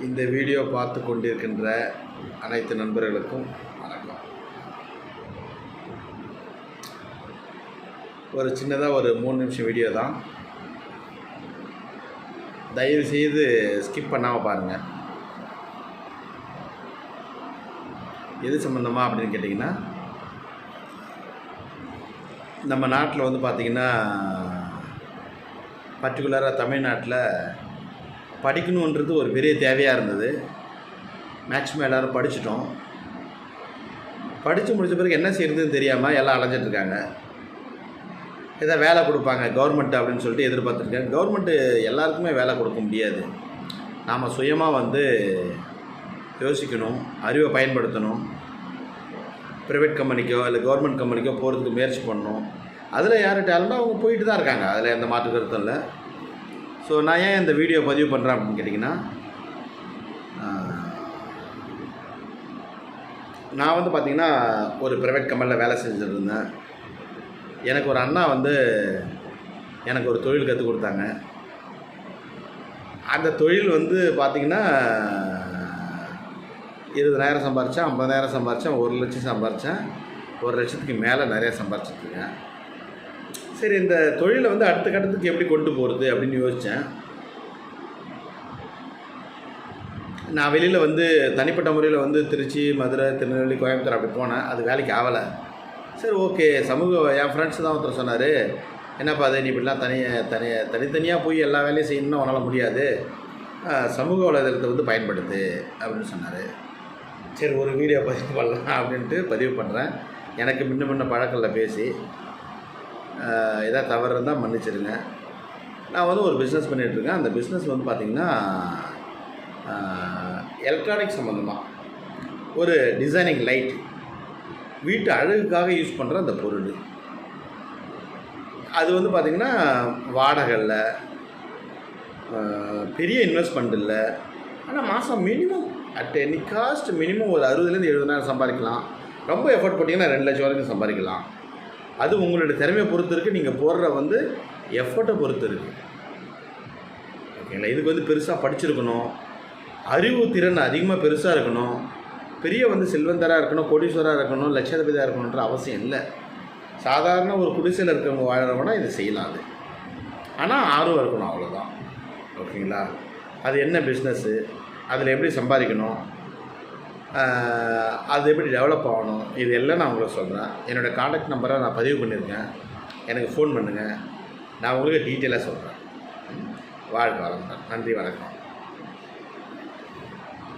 இந்த வீடியோ பார்த்து கொண்டிருக்கின்ற அனைத்து நண்பர்களுக்கும் வணக்கம். ஒரு சின்னதாக ஒரு 3 நிமிஷம் வீடியோ தான். தயவுசெய்து ஸ்கிப் பண்ணாமல் பாருங்கள். எது சம்மந்தமாக அப்படின்னு கேட்டிங்கன்னா, நம்ம நாட்டில் வந்து பார்த்திங்கன்னா, பர்டிகுலராக தமிழ்நாட்டில் படிக்கணுன்றது ஒரு பெரிய தேவையாக இருந்தது. மேக்ஸிமம் எல்லோரும் படிச்சிட்டோம். படித்து முடித்த பிறகு என்ன செய்கிறதுன்னு தெரியாமல் எல்லாம் அலைஞ்சிட்ருக்காங்க. ஏதாவது வேலை கொடுப்பாங்க கவர்மெண்ட் அப்படின்னு சொல்லிட்டு எதிர்பார்த்துருக்கேன். கவர்மெண்ட்டு எல்லாருக்குமே வேலை கொடுக்க முடியாது. நாம் சுயமாக வந்து யோசிக்கணும், அறிவை பயன்படுத்தணும். ப்ரைவேட் கம்பெனிக்கோ இல்லை கவர்மெண்ட் கம்பெனிக்கோ போகிறதுக்கு முயற்சி பண்ணணும். அதில் யார் டேலண்ட்டோ அவங்க போயிட்டு தான் இருக்காங்க. அதில் எந்த மாற்று கருத்தும் இல்லை. ஸோ நான் ஏன் இந்த வீடியோ பதிவு பண்ணுறேன் அப்படின்னு கேட்டிங்கன்னா, நான் வந்து பார்த்திங்கன்னா ஒரு ப்ரைவேட் கம்பெனியில் வேலை செஞ்சுட்டு இருந்தேன். எனக்கு ஒரு அண்ணா வந்து எனக்கு ஒரு தொழில் கற்றுக் கொடுத்தாங்க. அந்த தொழில் வந்து பார்த்திங்கன்னா 20,000 சம்பாரித்தேன், 50,000 சம்பாரித்தேன், 1 லட்சம் சம்பாரித்தேன். 1 லட்சத்துக்கு மேலே நிறையா சம்பாரிச்சிட்ருக்கேன். சரி, இந்த தொழிலை வந்து அடுத்த கட்டத்துக்கு எப்படி கொண்டு போகிறது அப்படின்னு யோசித்தேன். நான் வெளியில் வந்து தனிப்பட்ட முறையில் வந்து திருச்சி, மதுரை, திருநெல்வேலி, கோயம்புத்தூர் அப்படி போனேன். அது வேலைக்கு ஆகலை. சரி, ஓகே. என் ஃப்ரெண்ட்ஸ் தான் ஒருத்தர் சொன்னார், என்னப்பா அது நீ இப்படிலாம் தனித்தனியாக போய் எல்லா வேலையும் செய்யணும்னா உன்னால் முடியாது, சமூக வலைதளத்தை வந்து பயன்படுத்து அப்படின்னு சொன்னார். சரி, ஒரு வீடியோ பதிவு பண்ணலாம் அப்படின்ட்டு பதிவு பண்ணுறேன். எனக்கு முன்ன பழக்கத்தில் பேசி எதாவது தவறு இருந்தால் மன்னிச்சிடுங்க. நான் வந்து ஒரு பிஸ்னஸ் பண்ணிகிட்ருக்கேன். அந்த பிஸ்னஸ் வந்து பார்த்திங்கன்னா எலக்ட்ரானிக் சம்மந்தமாக ஒரு டிசைனிங் லைட், வீட்டு அழகுக்காக யூஸ் பண்ணுற அந்த பொருள். அது வந்து பார்த்திங்கன்னா வாடகை இல்லை, பெரிய இன்வெஸ்ட்மெண்ட் இல்லை. ஆனால் மாதம் minimum at any cost minimum ஒரு 60,000 70,000 சம்பாதிக்கலாம். ரொம்ப எஃபர்ட் போட்டிங்கன்னா 2 லட்சம் வரைக்கும் சம்பாதிக்கலாம். அது உங்களுடைய திறமையை பொறுத்து இருக்குது. நீங்கள் போடுற வந்து எஃபர்ட்டை பொறுத்து இருக்குது. ஓகேங்களா? இதுக்கு வந்து பெருசாக படிச்சிருக்கணும், அறிவு திறன் அதிகமாக பெருசாக இருக்கணும், பெரிய வந்து செல்வந்தராக இருக்கணும், கோடீஸ்வராக இருக்கணும், லட்சாதிபதியாக இருக்கணுன்ற அவசியம் இல்லை. சாதாரண ஒரு குடிசையில் இருக்கிறவங்க வாழ்கிறவனா இதை செய்யலாம். அது ஆனால் ஆர்வம் இருக்கணும், அவ்வளோதான். ஓகேங்களா? அது என்ன பிஸ்னஸ்ஸு, அதில் எப்படி சம்பாதிக்கணும், அது எப்படி டெவலப் ஆகணும், இது எல்லாம் நான் உங்களுக்கு சொல்கிறேன். என்னோடய காண்டாக்ட் நம்பரை நான் பதிவு பண்ணியிருக்கேன். எனக்கு ஃபோன் பண்ணுங்கள். நான் உங்களுக்கு டீட்டெயிலாக சொல்கிறேன். வாழ்க வளமுடன். நன்றி, வணக்கம்.